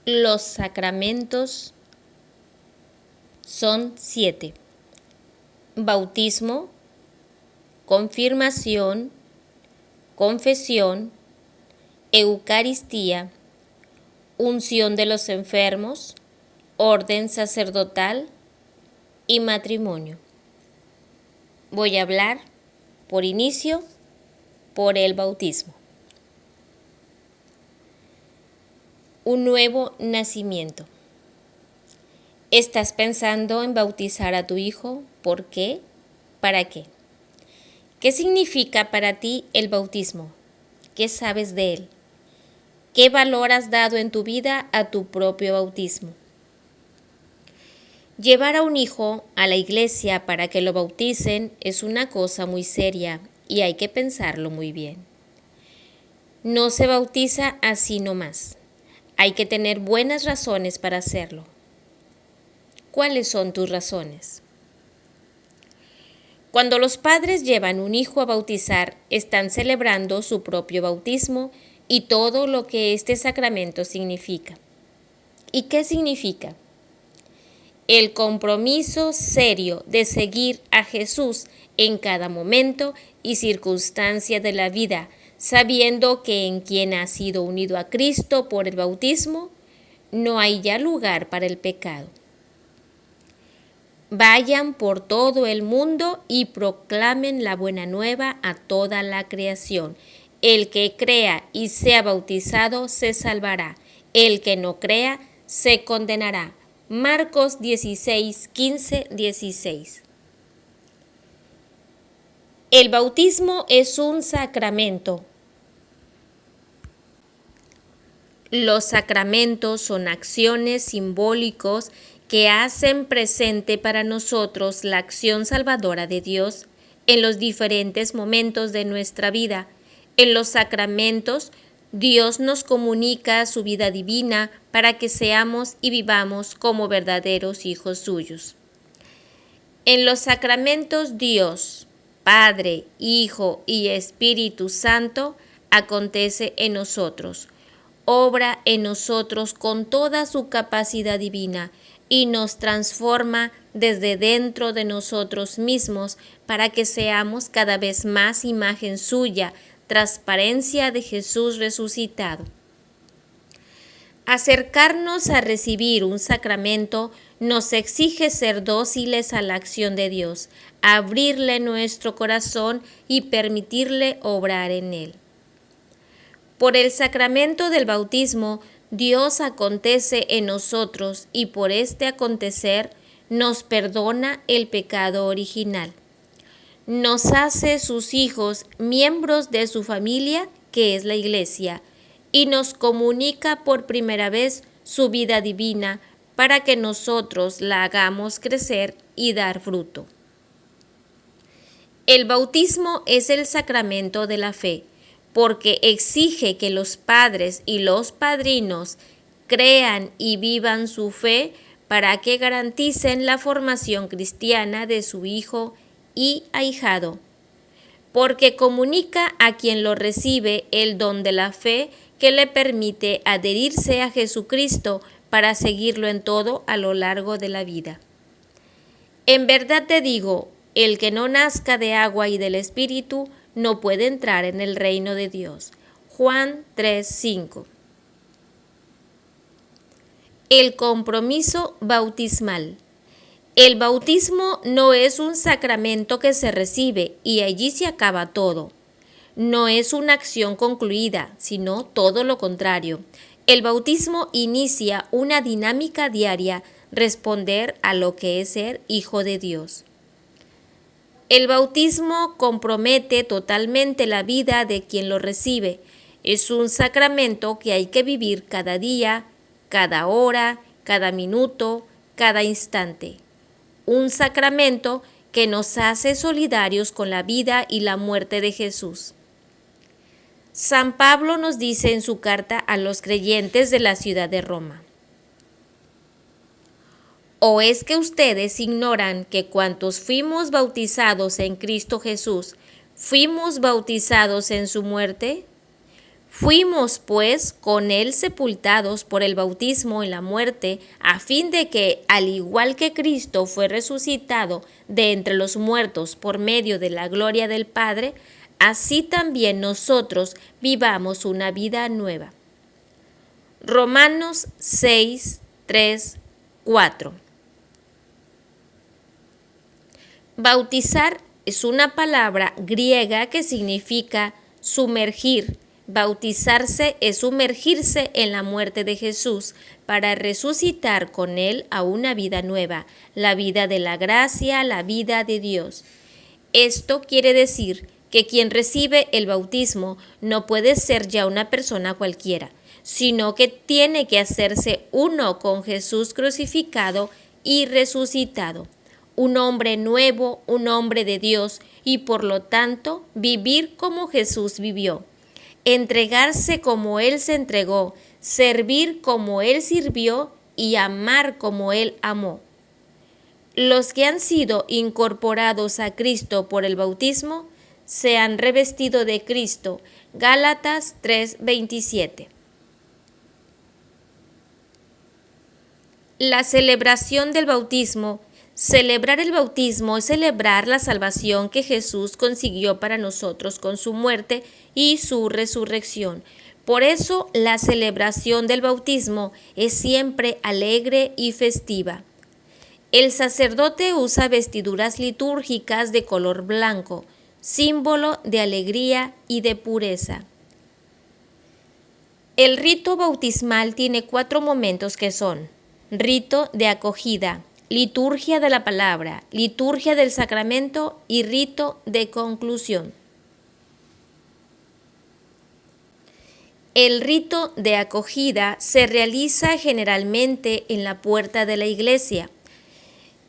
Los sacramentos son 7: bautismo, confirmación, confesión, Eucaristía, unción de los enfermos, orden sacerdotal y matrimonio. Voy a hablar por inicio por el bautismo. Un nuevo nacimiento. ¿Estás pensando en bautizar a tu hijo? ¿Por qué? ¿Para qué? ¿Qué significa para ti el bautismo? ¿Qué sabes de él? ¿Qué valor has dado en tu vida a tu propio bautismo? Llevar a un hijo a la iglesia para que lo bauticen es una cosa muy seria y hay que pensarlo muy bien. No se bautiza así nomás. Hay que tener buenas razones para hacerlo. ¿Cuáles son tus razones? Cuando los padres llevan un hijo a bautizar, están celebrando su propio bautismo y todo lo que este sacramento significa. ¿Y qué significa? El compromiso serio de seguir a Jesús en cada momento y circunstancia de la vida, sabiendo que en quien ha sido unido a Cristo por el bautismo, no hay ya lugar para el pecado. Vayan por todo el mundo y proclamen la buena nueva a toda la creación. El que crea y sea bautizado se salvará. El que no crea se condenará. Marcos 16, 15, 16. El bautismo es un sacramento. Los sacramentos son acciones simbólicos que hacen presente para nosotros la acción salvadora de Dios en los diferentes momentos de nuestra vida. En los sacramentos, Dios nos comunica su vida divina para que seamos y vivamos como verdaderos hijos suyos. En los sacramentos, Dios, Padre, Hijo y Espíritu Santo, acontece en nosotros, obra en nosotros con toda su capacidad divina y nos transforma desde dentro de nosotros mismos para que seamos cada vez más imagen suya, transparencia de Jesús resucitado. Acercarnos a recibir un sacramento nos exige ser dóciles a la acción de Dios, abrirle nuestro corazón y permitirle obrar en él. Por el sacramento del bautismo, Dios acontece en nosotros y por este acontecer nos perdona el pecado original. Nos hace sus hijos, miembros de su familia, que es la Iglesia, y nos comunica por primera vez su vida divina para que nosotros la hagamos crecer y dar fruto. El bautismo es el sacramento de la fe, porque exige que los padres y los padrinos crean y vivan su fe para que garanticen la formación cristiana de su hijo y ahijado, porque comunica a quien lo recibe el don de la fe que le permite adherirse a Jesucristo para seguirlo en todo a lo largo de la vida. En verdad te digo, el que no nazca de agua y del Espíritu no puede entrar en el reino de Dios. Juan 3:5. El compromiso bautismal. El bautismo no es un sacramento que se recibe y allí se acaba todo. No es una acción concluida, sino todo lo contrario. El bautismo inicia una dinámica diaria, responder a lo que es ser hijo de Dios. El bautismo compromete totalmente la vida de quien lo recibe. Es un sacramento que hay que vivir cada día, cada hora, cada minuto, cada instante. Un sacramento que nos hace solidarios con la vida y la muerte de Jesús. San Pablo nos dice en su carta a los creyentes de la ciudad de Roma: ¿O es que ustedes ignoran que cuantos fuimos bautizados en Cristo Jesús, fuimos bautizados en su muerte? Fuimos, pues, con él sepultados por el bautismo en la muerte, a fin de que, al igual que Cristo fue resucitado de entre los muertos por medio de la gloria del Padre, así también nosotros vivamos una vida nueva. Romanos 6, 3, 4. Bautizar es una palabra griega que significa sumergir. Bautizarse es sumergirse en la muerte de Jesús para resucitar con Él a una vida nueva, la vida de la gracia, la vida de Dios. Esto quiere decir que quien recibe el bautismo no puede ser ya una persona cualquiera, sino que tiene que hacerse uno con Jesús crucificado y resucitado. Un hombre nuevo, un hombre de Dios, y por lo tanto vivir como Jesús vivió. Entregarse como Él se entregó, servir como Él sirvió y amar como Él amó. Los que han sido incorporados a Cristo por el bautismo se han revestido de Cristo. Gálatas 3:27. La celebración del bautismo. Celebrar el bautismo es celebrar la salvación que Jesús consiguió para nosotros con su muerte y su resurrección. Por eso la celebración del bautismo es siempre alegre y festiva. El sacerdote usa vestiduras litúrgicas de color blanco, símbolo de alegría y de pureza. El rito bautismal tiene 4 momentos que son: rito de acogida, liturgia de la palabra, liturgia del sacramento y rito de conclusión. El rito de acogida se realiza generalmente en la puerta de la iglesia.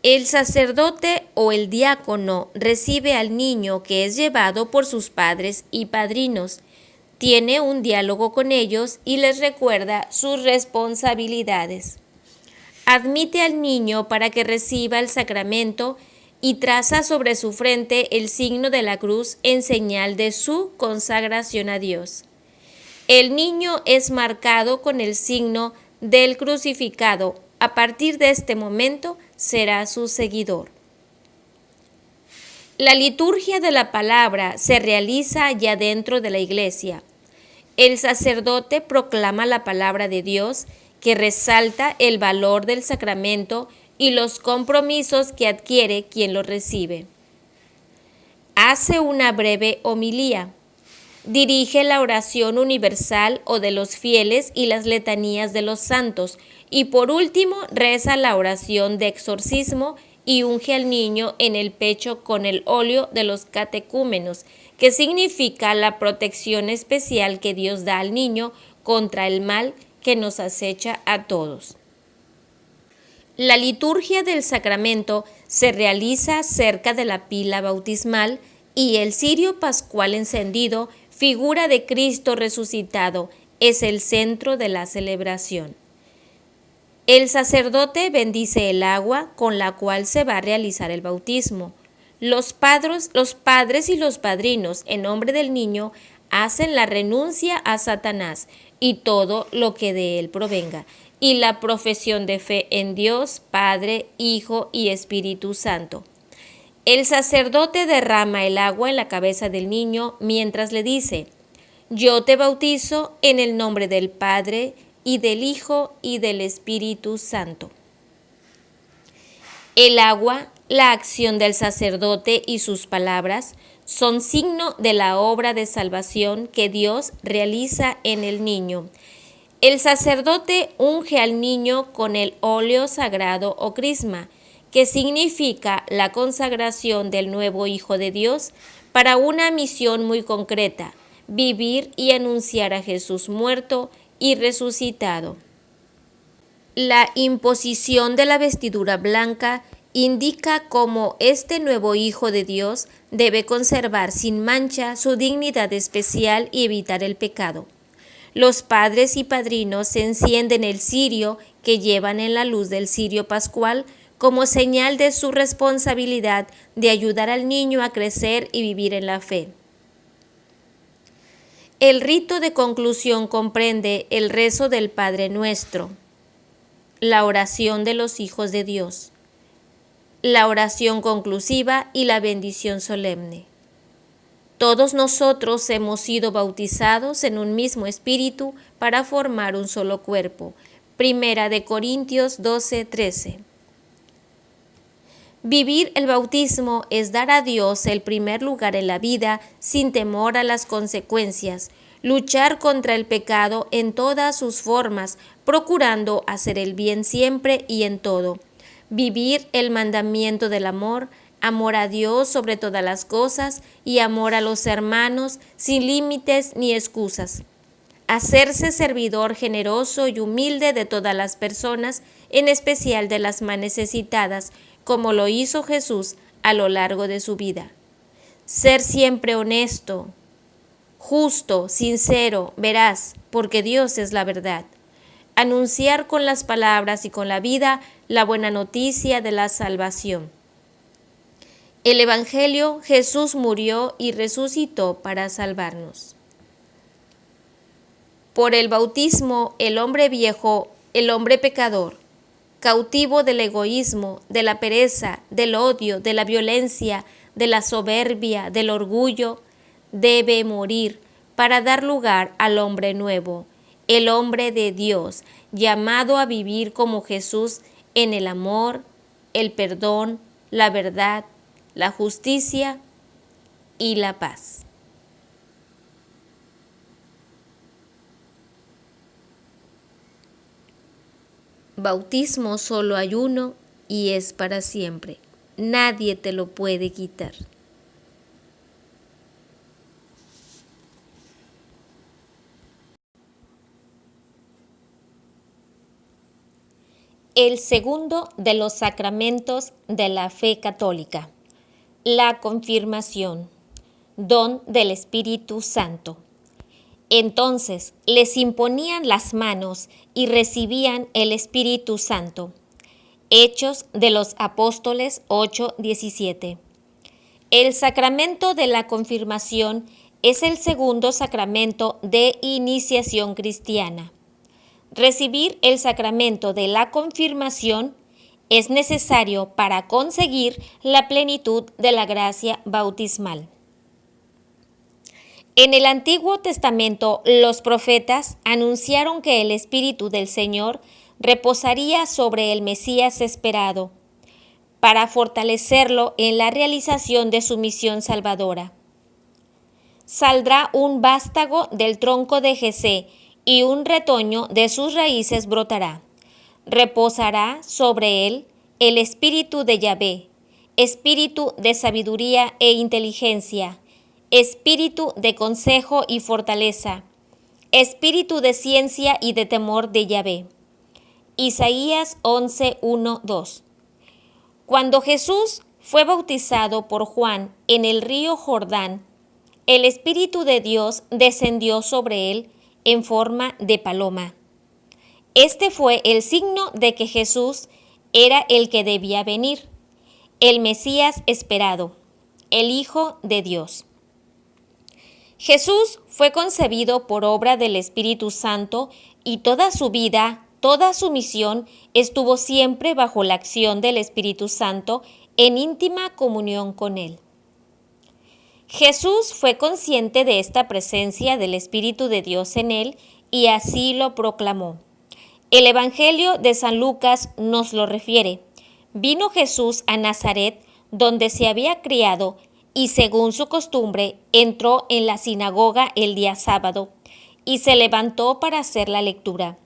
El sacerdote o el diácono recibe al niño que es llevado por sus padres y padrinos, tiene un diálogo con ellos y les recuerda sus responsabilidades. Admite al niño para que reciba el sacramento y traza sobre su frente el signo de la cruz en señal de su consagración a Dios. El niño es marcado con el signo del crucificado. A partir de este momento será su seguidor. La liturgia de la palabra se realiza ya dentro de la iglesia. El sacerdote proclama la palabra de Dios, que resalta el valor del sacramento y los compromisos que adquiere quien lo recibe. Hace una breve homilía. Dirige la oración universal o de los fieles y las letanías de los santos, y por último reza la oración de exorcismo y unge al niño en el pecho con el óleo de los catecúmenos, que significa la protección especial que Dios da al niño contra el mal que nos acecha a todos. La liturgia del sacramento se realiza cerca de la pila bautismal y el cirio pascual encendido, figura de Cristo resucitado, es el centro de la celebración. El sacerdote bendice el agua con la cual se va a realizar el bautismo. Los padres y los padrinos, en nombre del niño, hacen la renuncia a Satanás y todo lo que de él provenga, y la profesión de fe en Dios, Padre, Hijo y Espíritu Santo. El sacerdote derrama el agua en la cabeza del niño mientras le dice: yo te bautizo en el nombre del Padre, y del Hijo, y del Espíritu Santo. El agua, la acción del sacerdote y sus palabras son signo de la obra de salvación que Dios realiza en el niño. El sacerdote unge al niño con el óleo sagrado o crisma, que significa la consagración del nuevo Hijo de Dios para una misión muy concreta: vivir y anunciar a Jesús muerto y resucitado. La imposición de la vestidura blanca indica cómo este nuevo Hijo de Dios debe conservar sin mancha su dignidad especial y evitar el pecado. Los padres y padrinos encienden el cirio que llevan en la luz del cirio pascual como señal de su responsabilidad de ayudar al niño a crecer y vivir en la fe. El rito de conclusión comprende el rezo del Padre Nuestro, la oración de los hijos de Dios, la oración conclusiva y la bendición solemne. Todos nosotros hemos sido bautizados en un mismo espíritu para formar un solo cuerpo. Primera de Corintios 12:13. Vivir el bautismo es dar a Dios el primer lugar en la vida sin temor a las consecuencias, luchar contra el pecado en todas sus formas, procurando hacer el bien siempre y en todo. Vivir el mandamiento del amor, amor a Dios sobre todas las cosas y amor a los hermanos sin límites ni excusas. Hacerse servidor generoso y humilde de todas las personas, en especial de las más necesitadas, como lo hizo Jesús a lo largo de su vida. Ser siempre honesto, justo, sincero, veraz, porque Dios es la verdad. Anunciar con las palabras y con la vida la buena noticia de la salvación. El Evangelio: Jesús murió y resucitó para salvarnos. Por el bautismo, el hombre viejo, el hombre pecador, cautivo del egoísmo, de la pereza, del odio, de la violencia, de la soberbia, del orgullo, debe morir para dar lugar al hombre nuevo, el hombre de Dios, llamado a vivir como Jesús en el amor, el perdón, la verdad, la justicia y la paz. Bautismo solo hay uno y es para siempre. Nadie te lo puede quitar. El segundo de los sacramentos de la fe católica, la confirmación, don del Espíritu Santo. Entonces les imponían las manos y recibían el Espíritu Santo. Hechos de los Apóstoles 8:17. El sacramento de la confirmación es el segundo sacramento de iniciación cristiana. Recibir el sacramento de la confirmación es necesario para conseguir la plenitud de la gracia bautismal. En el Antiguo Testamento, los profetas anunciaron que el Espíritu del Señor reposaría sobre el Mesías esperado, para fortalecerlo en la realización de su misión salvadora. Saldrá un vástago del tronco de Jesé, y un retoño de sus raíces brotará. Reposará sobre él el Espíritu de Yahvé, Espíritu de sabiduría e inteligencia, Espíritu de consejo y fortaleza, Espíritu de ciencia y de temor de Yahvé. Isaías 11:1-2. Cuando Jesús fue bautizado por Juan en el río Jordán, el Espíritu de Dios descendió sobre él en forma de paloma. Este fue el signo de que Jesús era el que debía venir, el Mesías esperado, el Hijo de Dios. Jesús fue concebido por obra del Espíritu Santo y toda su vida, toda su misión estuvo siempre bajo la acción del Espíritu Santo en íntima comunión con él. Jesús fue consciente de esta presencia del Espíritu de Dios en él y así lo proclamó. El Evangelio de San Lucas nos lo refiere. Vino Jesús a Nazaret, donde se había criado, y según su costumbre, entró en la sinagoga el día sábado, y se levantó para hacer la lectura.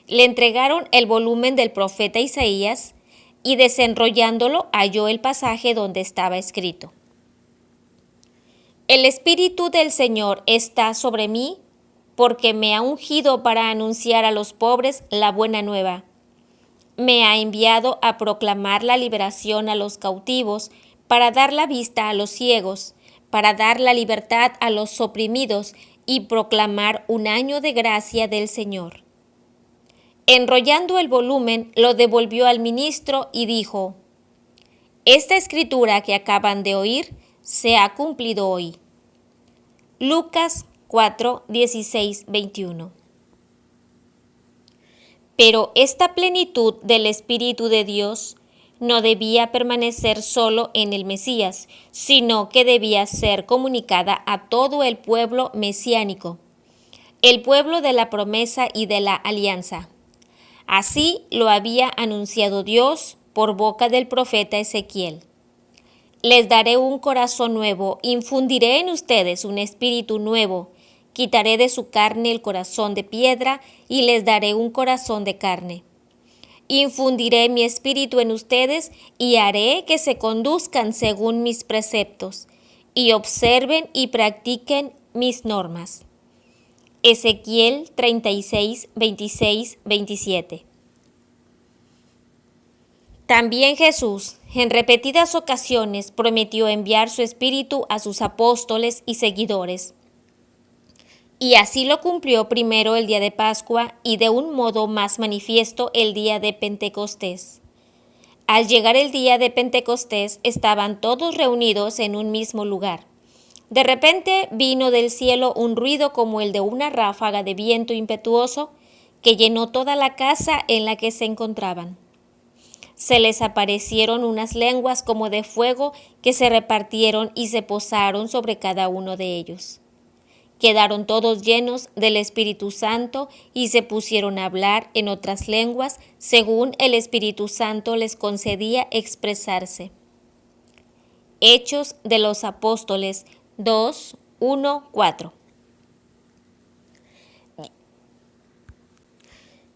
Le entregaron el volumen del profeta Isaías, y desenrollándolo halló el pasaje donde estaba escrito: El Espíritu del Señor está sobre mí, porque me ha ungido para anunciar a los pobres la buena nueva. Me ha enviado a proclamar la liberación a los cautivos, para dar la vista a los ciegos, para dar la libertad a los oprimidos y proclamar un año de gracia del Señor. Enrollando el volumen, lo devolvió al ministro y dijo: Esta escritura que acaban de oír se ha cumplido hoy. Lucas 4, 16, 21. Pero esta plenitud del Espíritu de Dios no debía permanecer solo en el Mesías, sino que debía ser comunicada a todo el pueblo mesiánico, el pueblo de la promesa y de la alianza. Así lo había anunciado Dios por boca del profeta Ezequiel. Les daré un corazón nuevo, infundiré en ustedes un espíritu nuevo, quitaré de su carne el corazón de piedra y les daré un corazón de carne. Infundiré mi espíritu en ustedes y haré que se conduzcan según mis preceptos y observen y practiquen mis normas. Ezequiel 36, 26, 27. También Jesús, en repetidas ocasiones, prometió enviar su espíritu a sus apóstoles y seguidores. Y así lo cumplió primero el día de Pascua y de un modo más manifiesto el día de Pentecostés. Al llegar el día de Pentecostés estaban todos reunidos en un mismo lugar. De repente vino del cielo un ruido como el de una ráfaga de viento impetuoso que llenó toda la casa en la que se encontraban. Se les aparecieron unas lenguas como de fuego que se repartieron y se posaron sobre cada uno de ellos. Quedaron todos llenos del Espíritu Santo y se pusieron a hablar en otras lenguas según el Espíritu Santo les concedía expresarse. Hechos de los Apóstoles 2, 1, 4.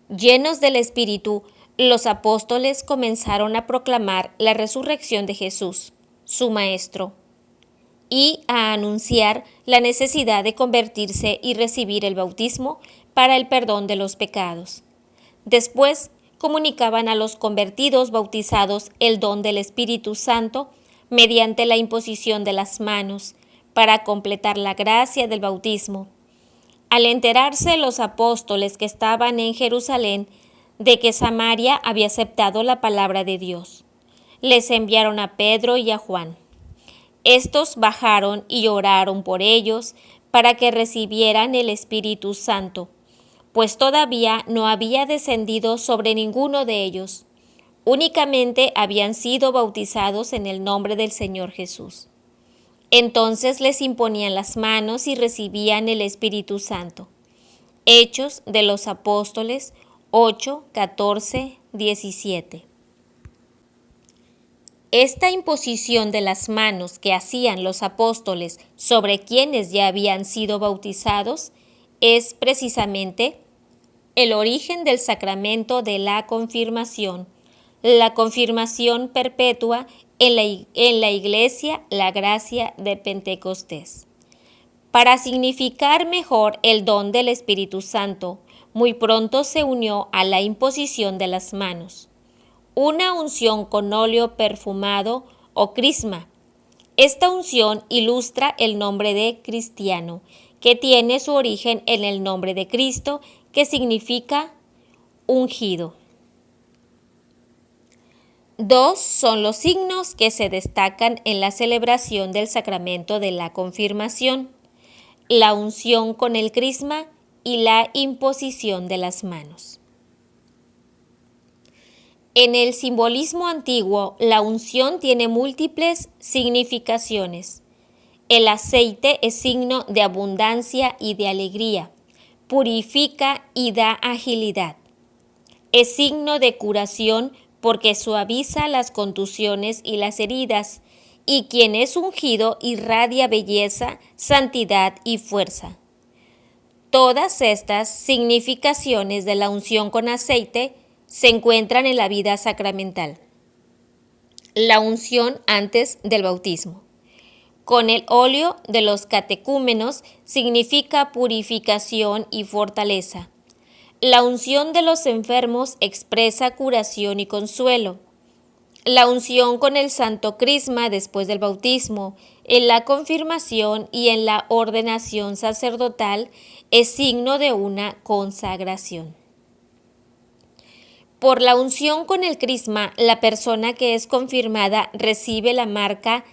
Llenos del Espíritu, los apóstoles comenzaron a proclamar la resurrección de Jesús, su Maestro, y a anunciar la necesidad de convertirse y recibir el bautismo para el perdón de los pecados. Después, comunicaban a los convertidos bautizados el don del Espíritu Santo mediante la imposición de las manos, para completar la gracia del bautismo. Al enterarse los apóstoles que estaban en Jerusalén de que Samaria había aceptado la palabra de Dios, les enviaron a Pedro y a Juan. Estos bajaron y oraron por ellos para que recibieran el Espíritu Santo, pues todavía no había descendido sobre ninguno de ellos. Únicamente habían sido bautizados en el nombre del Señor Jesús. Entonces les imponían las manos y recibían el Espíritu Santo. Hechos de los Apóstoles 8, 14, 17. Esta imposición de las manos que hacían los apóstoles sobre quienes ya habían sido bautizados es precisamente el origen del sacramento de la confirmación perpetua en la Iglesia, la gracia de Pentecostés. Para significar mejor el don del Espíritu Santo, muy pronto se unió a la imposición de las manos una unción con óleo perfumado o crisma. Esta unción ilustra el nombre de cristiano, que tiene su origen en el nombre de Cristo, que significa ungido. Dos son los signos que se destacan en la celebración del sacramento de la confirmación: la unción con el crisma y la imposición de las manos. En el simbolismo antiguo, la unción tiene múltiples significaciones. El aceite es signo de abundancia y de alegría, purifica y da agilidad. Es signo de curación porque suaviza las contusiones y las heridas, y quien es ungido irradia belleza, santidad y fuerza. Todas estas significaciones de la unción con aceite se encuentran en la vida sacramental. La unción antes del bautismo. Con el óleo de los catecúmenos significa purificación y fortaleza. La unción de los enfermos expresa curación y consuelo. La unción con el santo crisma después del bautismo, en la confirmación y en la ordenación sacerdotal es signo de una consagración. Por la unción con el crisma, la persona que es confirmada recibe la marca,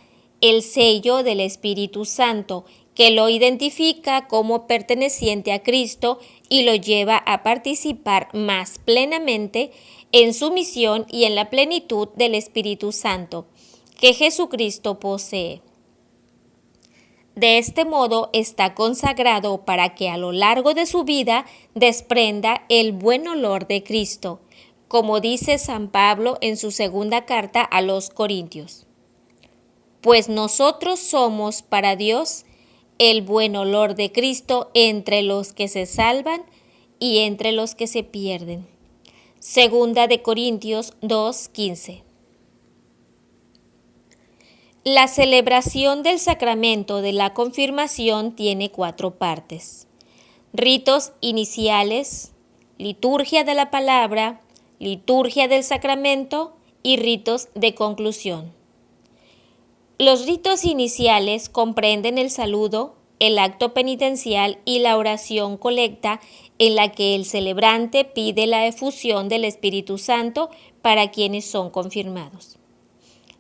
el sello del Espíritu Santo, que lo identifica como perteneciente a Cristo y lo lleva a participar más plenamente en su misión y en la plenitud del Espíritu Santo que Jesucristo posee. De este modo está consagrado para que a lo largo de su vida desprenda el buen olor de Cristo, como dice San Pablo en su segunda carta a los Corintios. Pues nosotros somos para Dios el buen olor de Cristo entre los que se salvan y entre los que se pierden. Segunda de Corintios 2:15. La celebración del sacramento de la confirmación tiene 4 partes: ritos iniciales, liturgia de la palabra, liturgia del sacramento y ritos de conclusión. Los ritos iniciales comprenden el saludo, el acto penitencial y la oración colecta en la que el celebrante pide la efusión del Espíritu Santo para quienes son confirmados.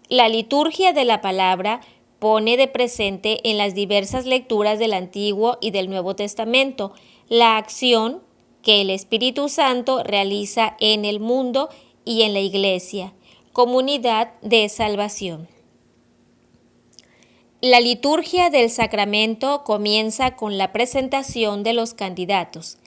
La liturgia de la palabra pone de presente en las diversas lecturas del Antiguo y del Nuevo Testamento la acción que el Espíritu Santo realiza en el mundo y en la Iglesia, comunidad de salvación. La liturgia del sacramento comienza con la presentación de los candidatos.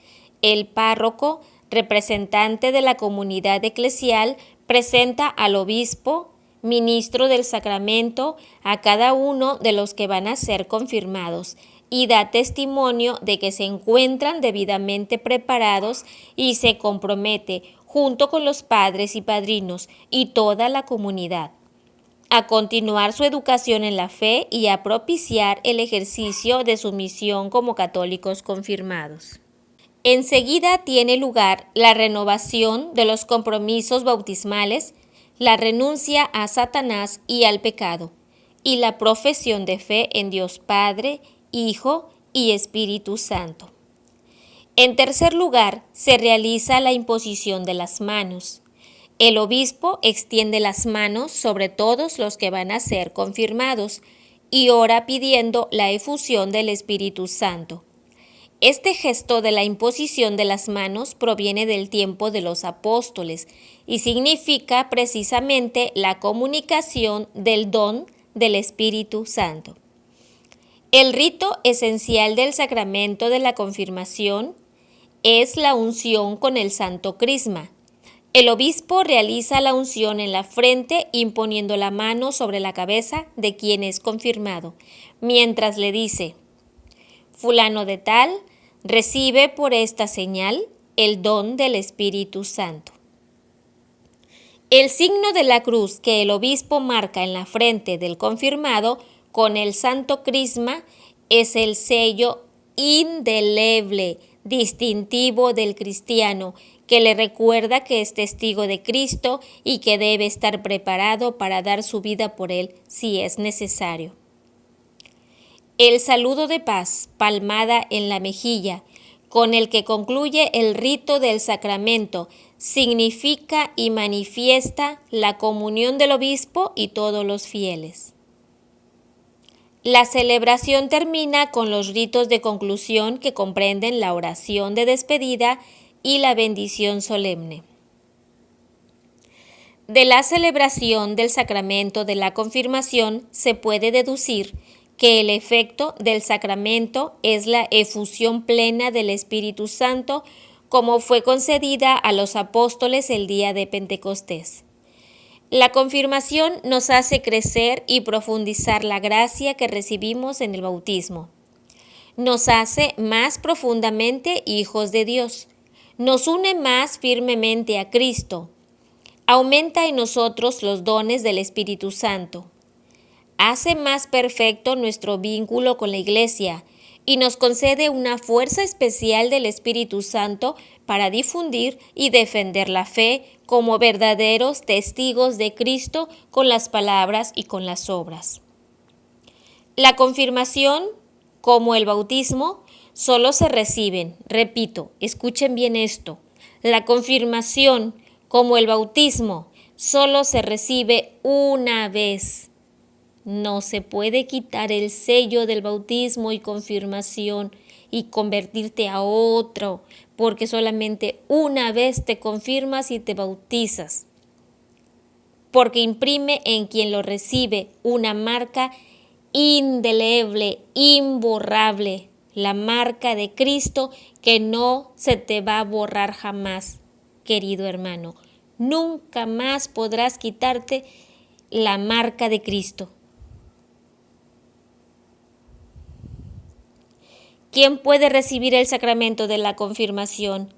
El párroco, representante de la comunidad eclesial, presenta al obispo, ministro del sacramento, a cada uno de los que van a ser confirmados y da testimonio de que se encuentran debidamente preparados y se compromete, junto con los padres y padrinos y toda la comunidad, a continuar su educación en la fe y a propiciar el ejercicio de su misión como católicos confirmados. Enseguida tiene lugar la renovación de los compromisos bautismales, la renuncia a Satanás y al pecado, y la profesión de fe en Dios Padre, Hijo y Espíritu Santo. En tercer lugar, se realiza la imposición de las manos. El obispo extiende las manos sobre todos los que van a ser confirmados y ora pidiendo la efusión del Espíritu Santo. Este gesto de la imposición de las manos proviene del tiempo de los apóstoles y significa precisamente la comunicación del don del Espíritu Santo. El rito esencial del sacramento de la confirmación es la unción con el Santo Crisma. El obispo realiza la unción en la frente imponiendo la mano sobre la cabeza de quien es confirmado, mientras le dice: fulano de tal recibe por esta señal el don del Espíritu Santo. El signo de la cruz que el obispo marca en la frente del confirmado con el Santo Crisma es el sello indeleble, distintivo del cristiano, que le recuerda que es testigo de Cristo y que debe estar preparado para dar su vida por él si es necesario. El saludo de paz, palmada en la mejilla, con el que concluye el rito del sacramento, significa y manifiesta la comunión del obispo y todos los fieles. La celebración termina con los ritos de conclusión que comprenden la oración de despedida y la bendición solemne. De la celebración del sacramento de la confirmación se puede deducir que el efecto del sacramento es la efusión plena del Espíritu Santo, como fue concedida a los apóstoles el día de Pentecostés. La confirmación nos hace crecer y profundizar la gracia que recibimos en el bautismo. Nos hace más profundamente hijos de Dios. Nos une más firmemente a Cristo. Aumenta en nosotros los dones del Espíritu Santo. Hace más perfecto nuestro vínculo con la Iglesia y nos concede una fuerza especial del Espíritu Santo para difundir y defender la fe como verdaderos testigos de Cristo con las palabras y con las obras. La confirmación, como el bautismo, solo se reciben, repito, escuchen bien esto, la confirmación, como el bautismo, solo se recibe una vez. No se puede quitar el sello del bautismo y confirmación y convertirte a otro, porque solamente una vez te confirmas y te bautizas, porque imprime en quien lo recibe una marca indeleble, imborrable, la marca de Cristo que no se te va a borrar jamás, querido hermano. Nunca más podrás quitarte la marca de Cristo. ¿Quién puede recibir el sacramento de la confirmación?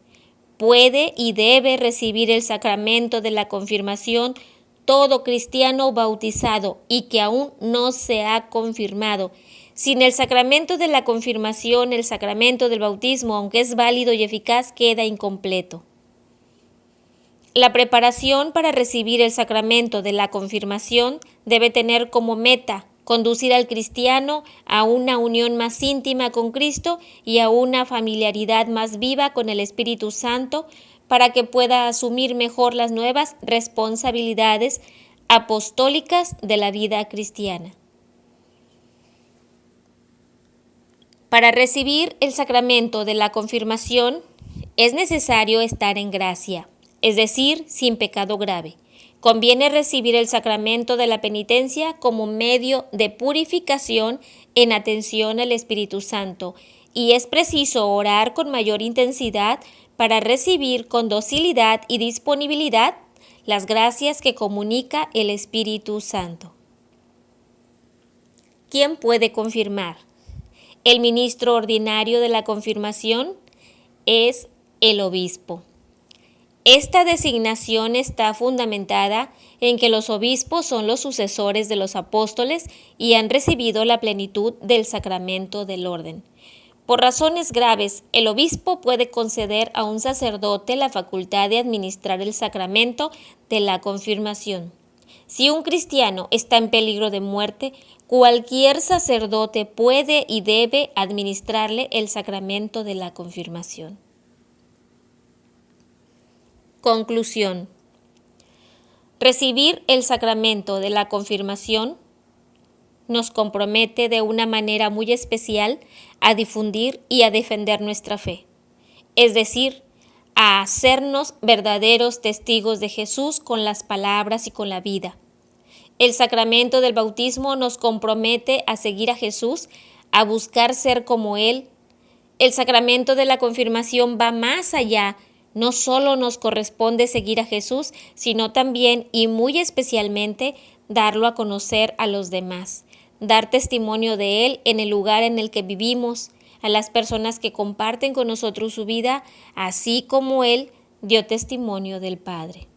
Puede y debe recibir el sacramento de la confirmación todo cristiano bautizado y que aún no se ha confirmado. Sin el sacramento de la confirmación, el sacramento del bautismo, aunque es válido y eficaz, queda incompleto. La preparación para recibir el sacramento de la confirmación debe tener como meta conducir al cristiano a una unión más íntima con Cristo y a una familiaridad más viva con el Espíritu Santo para que pueda asumir mejor las nuevas responsabilidades apostólicas de la vida cristiana. Para recibir el sacramento de la confirmación es necesario estar en gracia, es decir, sin pecado grave. Conviene recibir el sacramento de la penitencia como medio de purificación en atención al Espíritu Santo, y es preciso orar con mayor intensidad para recibir con docilidad y disponibilidad las gracias que comunica el Espíritu Santo. ¿Quién puede confirmar? El ministro ordinario de la confirmación es el obispo. Esta designación está fundamentada en que los obispos son los sucesores de los apóstoles y han recibido la plenitud del sacramento del orden. Por razones graves, el obispo puede conceder a un sacerdote la facultad de administrar el sacramento de la confirmación. Si un cristiano está en peligro de muerte, cualquier sacerdote puede y debe administrarle el sacramento de la confirmación. Conclusión. Recibir el sacramento de la confirmación nos compromete de una manera muy especial a difundir y a defender nuestra fe, es decir, a hacernos verdaderos testigos de Jesús con las palabras y con la vida. El sacramento del bautismo nos compromete a seguir a Jesús, a buscar ser como Él. El sacramento de la confirmación va más allá. No solo nos corresponde seguir a Jesús, sino también y muy especialmente darlo a conocer a los demás, dar testimonio de Él en el lugar en el que vivimos, a las personas que comparten con nosotros su vida, así como Él dio testimonio del Padre.